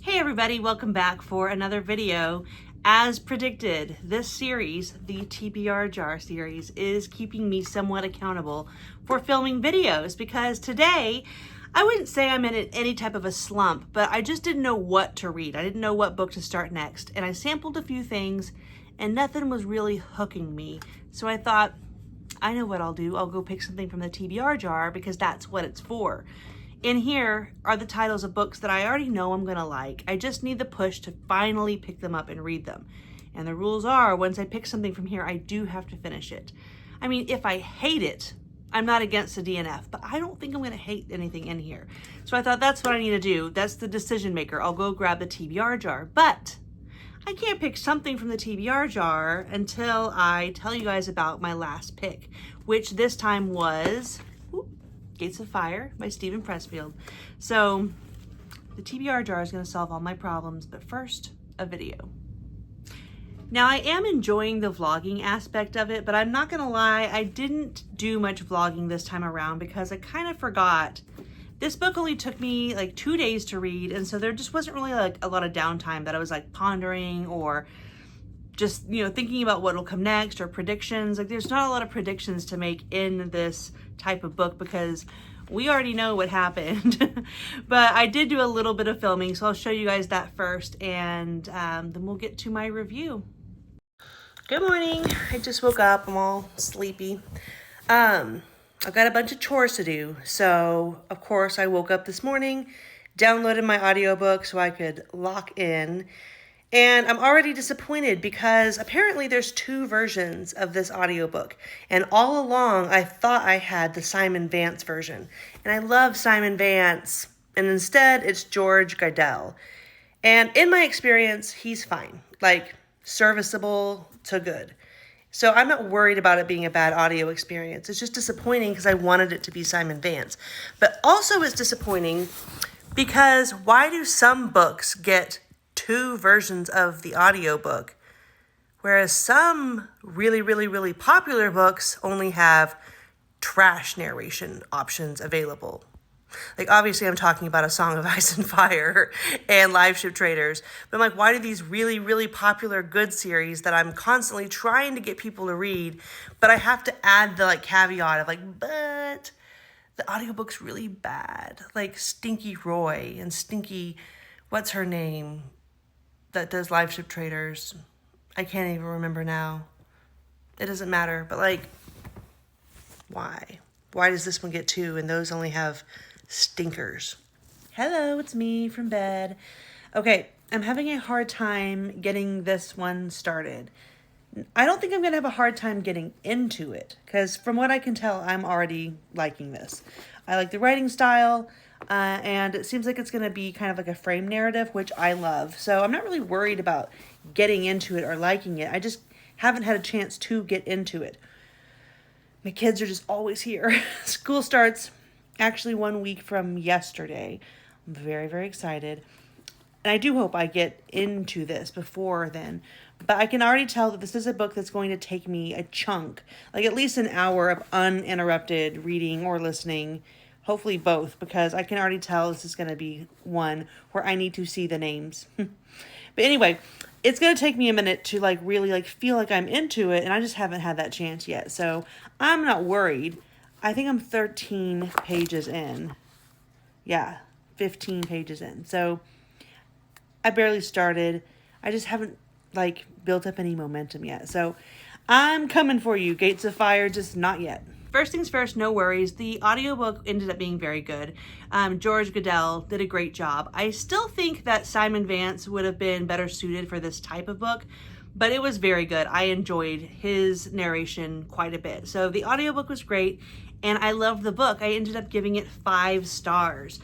Hey everybody, welcome back for another video. As predicted, this series, the TBR jar series, is keeping me somewhat accountable for filming videos because today, I wouldn't say I'm in any type of a slump, but I just didn't know what to read. I didn't know what book to start next, and I sampled a few things and nothing was really hooking me. So I thought, I know what I'll do. I'll go pick something from the TBR jar because that's what it's for. In here are the titles of books that I already know I'm gonna like. I just need the push to finally pick them up and read them. And the rules are, once I pick something from here, I do have to finish it. I mean, if I hate it, I'm not against the DNF, but I don't think I'm gonna hate anything in here. So I thought that's what I need to do. That's the decision maker. I'll go grab the TBR jar, but I can't pick something from the TBR jar until I tell you guys about my last pick, which this time was Gates of Fire by Steven Pressfield. So the TBR jar is going to solve all my problems, but first, a video. Now I am enjoying the vlogging aspect of it, but I'm not going to lie, I didn't do much vlogging this time around because I kind of forgot. This book only took me like 2 days to read, and so there just wasn't really like a lot of downtime that I was like pondering or just, you know, thinking about what will come next or predictions. Like there's not a lot of predictions to make in this type of book because we already know what happened. But I did do a little bit of filming, so I'll show you guys that first, and then we'll get to my review. Good morning. I just woke up. I'm all sleepy. I've got a bunch of chores to do. So of course I woke up this morning, downloaded my audiobook so I could lock in. And I'm already disappointed because apparently there's 2 versions of this audiobook. And all along, I thought I had the Simon Vance version. And I love Simon Vance. And instead, it's George Guidall. And in my experience, he's fine. Like, serviceable to good. So I'm not worried about it being a bad audio experience. It's just disappointing because I wanted it to be Simon Vance. But also it's disappointing because why do some books get 2 versions of the audiobook, whereas some really popular books only have trash narration options available? Like obviously I'm talking about A Song of Ice and Fire and Live Ship Traders, but I'm like, why do these really popular good series that I'm constantly trying to get people to read, but I have to add the like caveat of like, but the audiobook's really bad, like Stinky Roy and Stinky, what's her name, that does Live Ship Traders. I can't even remember now. It doesn't matter, but like, why? Why does this one get 2 and those only have stinkers? Hello, it's me from bed. Okay, I'm having a hard time getting this one started. I don't think I'm gonna have a hard time getting into it because from what I can tell, I'm already liking this. I like the writing style. And it seems like it's going to be kind of like a frame narrative, which I love. So I'm not really worried about getting into it or liking it. I just haven't had a chance to get into it. My kids are just always here. School starts actually 1 week from yesterday. I'm very excited. And I do hope I get into this before then. But I can already tell that this is a book that's going to take me a chunk, like at least an hour of uninterrupted reading or listening. Hopefully both, because I can already tell this is going to be one where I need to see the names. But anyway, it's going to take me a minute to like really like feel like I'm into it, and I just haven't had that chance yet. So I'm not worried. I think I'm 13 pages in. Yeah, 15 pages in. So I barely started. I just haven't like built up any momentum yet. So I'm coming for you, Gates of Fire, just not yet. First things first, no worries. The audiobook ended up being very good. George Guidall did a great job. I still think that Simon Vance would have been better suited for this type of book, but it was very good. I enjoyed his narration quite a bit. So the audiobook was great, and I loved the book. I ended up giving it 5 stars.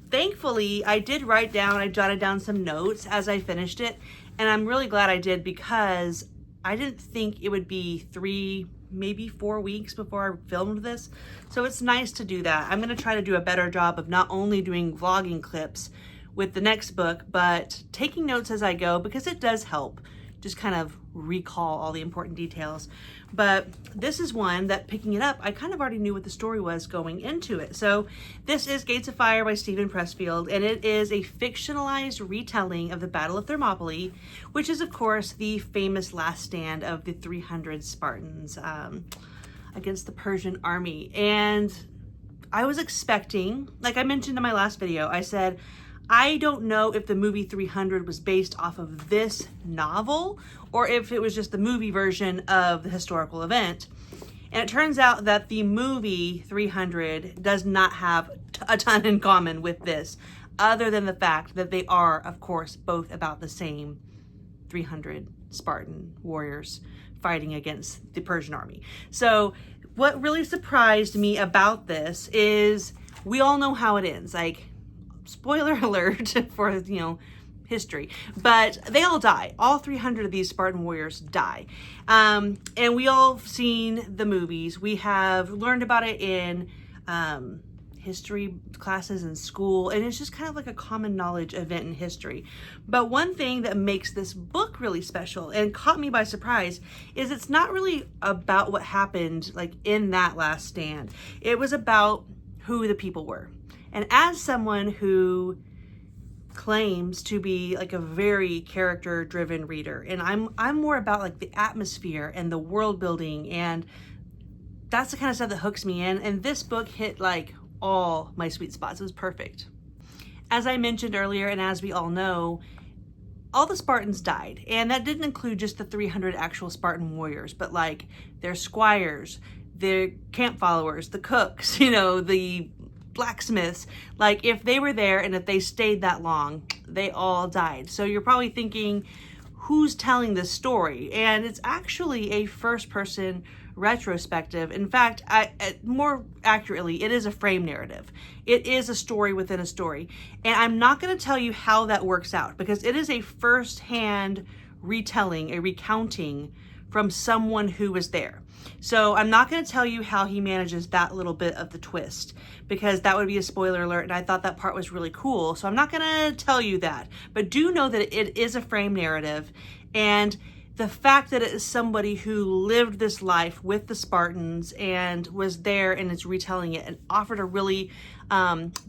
Thankfully, I did I jotted down some notes as I finished it, and I'm really glad I did because I didn't think it would be 3, maybe 4 weeks before I filmed this. So it's nice to do that. I'm going to try to do a better job of not only doing vlogging clips with the next book, but taking notes as I go because it does help just kind of recall all the important details. But this is one that, picking it up, I kind of already knew what the story was going into it. So this is Gates of Fire by Steven Pressfield, and it is a fictionalized retelling of the Battle of Thermopylae, which is, of course, the famous last stand of the 300 Spartans against the Persian army. And I was expecting, like I mentioned in my last video, I said, I don't know if the movie 300 was based off of this novel or if it was just the movie version of the historical event. And it turns out that the movie 300 does not have a ton in common with this, other than the fact that they are, of course, both about the same 300 Spartan warriors fighting against the Persian army. So what really surprised me about this is we all know how it ends. Like, spoiler alert for, history, but they all die. All 300 of these Spartan warriors die. And we all have seen the movies. We have learned about it in history classes in school, and it's just kind of like a common knowledge event in history. But one thing that makes this book really special and caught me by surprise is it's not really about what happened like in that last stand. It was about who the people were. And as someone who claims to be like a very character-driven reader, and I'm more about like the atmosphere and the world building, and that's the kind of stuff that hooks me in. And this book hit like all my sweet spots. It was perfect. As I mentioned earlier, and as we all know, all the Spartans died, and that didn't include just the 300 actual Spartan warriors, but like their squires, their camp followers, the cooks, the blacksmiths. Like, if they were there and if they stayed that long, they all died. So you're probably thinking, who's telling this story? And it's actually a first-person retrospective. In fact, more accurately, it is a frame narrative. It is a story within a story. And I'm not going to tell you how that works out, because it is a first-hand retelling, a recounting from someone who was there. So I'm not going to tell you how he manages that little bit of the twist, because that would be a spoiler alert, and I thought that part was really cool. So I'm not going to tell you that, but do know that it is a frame narrative, and the fact that it is somebody who lived this life with the Spartans and was there and is retelling it and offered a really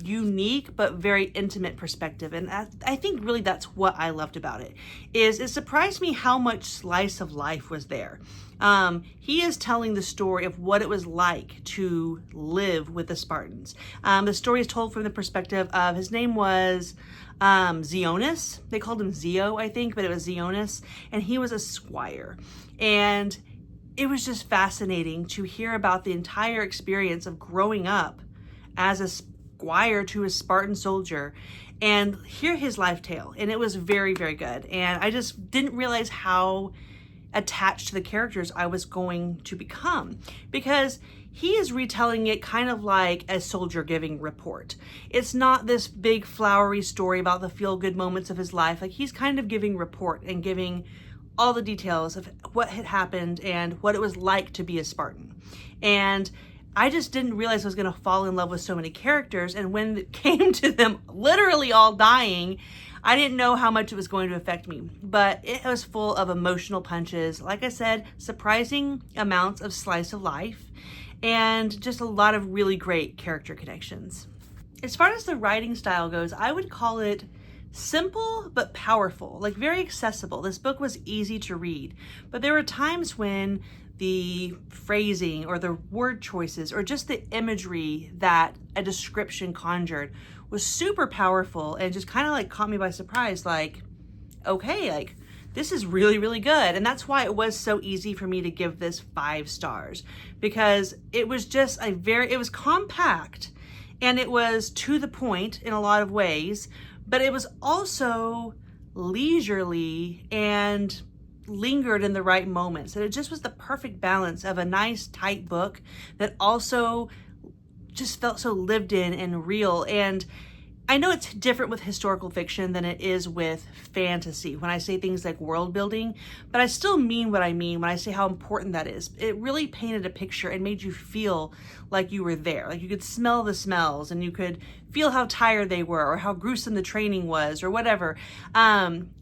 unique but very intimate perspective. And I think really that's what I loved about it, is it surprised me how much slice of life was there. He is telling the story of what it was like to live with the Spartans. The story is told from the perspective of, his name was Zionis. They called him Zio, I think, but it was Zionis, and he was a squire. And it was just fascinating to hear about the entire experience of growing up as a squire to a Spartan soldier and hear his life tale. And it was very, very good. And I just didn't realize how attached to the characters I was going to become, because he is retelling it kind of like a soldier giving report. It's not this big flowery story about the feel-good moments of his life. Like, he's kind of giving report and giving all the details of what had happened and what it was like to be a Spartan. And I just didn't realize I was going to fall in love with so many characters. And when it came to them literally all dying, I didn't know how much it was going to affect me, but it was full of emotional punches. Like I said, surprising amounts of slice of life, and just a lot of really great character connections. As far as the writing style goes, I would call it simple but powerful, like very accessible. This book was easy to read, but there were times when the phrasing or the word choices or just the imagery that a description conjured was super powerful and just kind of like caught me by surprise. Like, okay, like this is really, really good. And that's why it was so easy for me to give this 5 stars, because it was just it was compact and it was to the point in a lot of ways, but it was also leisurely and lingered in the right moments. And it just was the perfect balance of a nice tight book that also just felt so lived in and real. And I know it's different with historical fiction than it is with fantasy when I say things like world building, but I still mean what I mean when I say how important that is. It really painted a picture and made you feel like you were there. Like you could smell the smells and you could feel how tired they were or how gruesome the training was or whatever.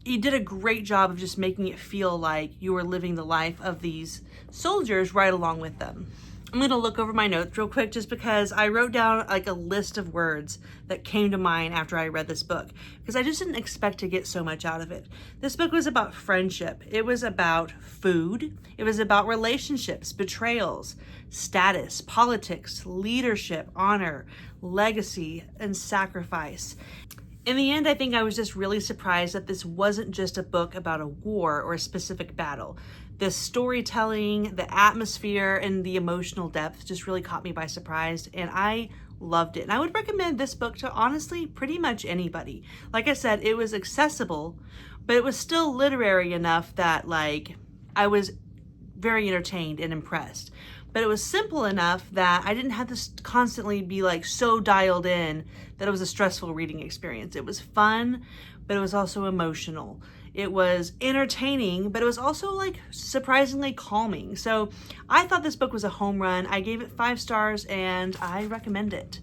He did a great job of just making it feel like you were living the life of these soldiers right along with them. I'm going to look over my notes real quick just because I wrote down like a list of words that came to mind after I read this book because I just didn't expect to get so much out of it. This book was about friendship. It was about food. It was about relationships, betrayals, status, politics, leadership, honor, legacy, and sacrifice. In the end, I think I was just really surprised that this wasn't just a book about a war or a specific battle. The storytelling, the atmosphere, and the emotional depth just really caught me by surprise, and I loved it. And I would recommend this book to honestly pretty much anybody. Like I said, it was accessible, but it was still literary enough that like I was very entertained and impressed. But it was simple enough that I didn't have to constantly be like so dialed in that it was a stressful reading experience. It was fun, but it was also emotional. It was entertaining, but it was also like surprisingly calming. So I thought this book was a home run. I gave it 5 stars and I recommend it.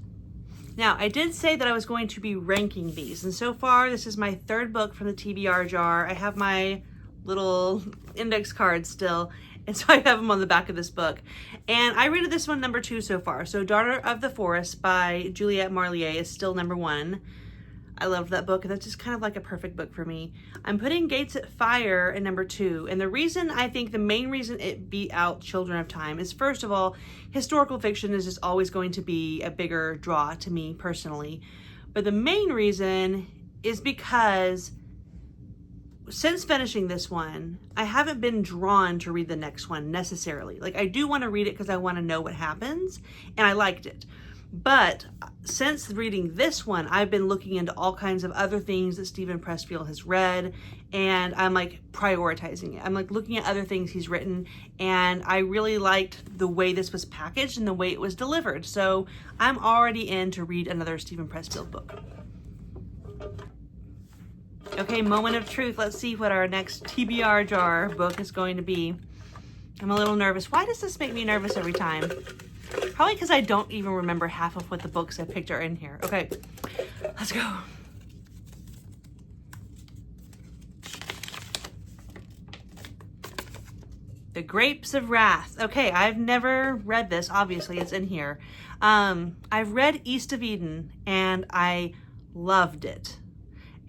Now, I did say that I was going to be ranking these, and so far this is my 3rd book from the TBR jar. I have my little index cards still, and so I have them on the back of this book. And I rated this one number 2 so far. So Daughter of the Forest by Juliette Marlier is still number 1. I loved that book, and that's just kind of like a perfect book for me. I'm putting Gates at Fire in number 2, and the reason, I think the main reason it beat out Children of Time is, first of all, historical fiction is just always going to be a bigger draw to me personally. But the main reason is because since finishing this one, I haven't been drawn to read the next one necessarily. Like, I do want to read it because I want to know what happens, and I liked it. But since reading this one, I've been looking into all kinds of other things that Steven Pressfield has read, and I'm like prioritizing it. I'm like looking at other things he's written, and I really liked the way this was packaged and the way it was delivered. So I'm already in to read another Steven Pressfield book. Okay, moment of truth. Let's see what our next TBR jar book is going to be. I'm a little nervous. Why does this make me nervous every time? Probably because I don't even remember half of what the books I picked are in here. Okay, let's go. The Grapes of Wrath. Okay, I've never read this. Obviously, it's in here. I've read East of Eden, and I loved it.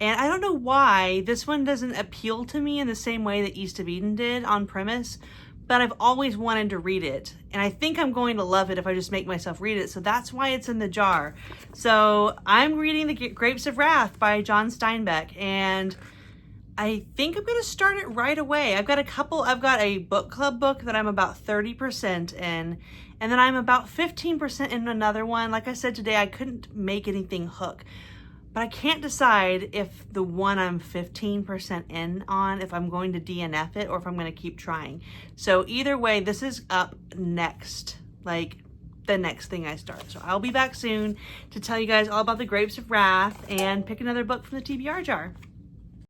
And I don't know why this one doesn't appeal to me in the same way that East of Eden did on premise, but I've always wanted to read it. And I think I'm going to love it if I just make myself read it. So that's why it's in the jar. So I'm reading The Grapes of Wrath by John Steinbeck. And I think I'm going to start it right away. I've got a book club book that I'm about 30% in. And then I'm about 15% in another one. Like I said today, I couldn't make anything hook. But I can't decide if the one I'm 15% in on, if I'm going to DNF it or if I'm going to keep trying. So either way, this is up next, like the next thing I start. So I'll be back soon to tell you guys all about The Grapes of Wrath and pick another book from the TBR jar.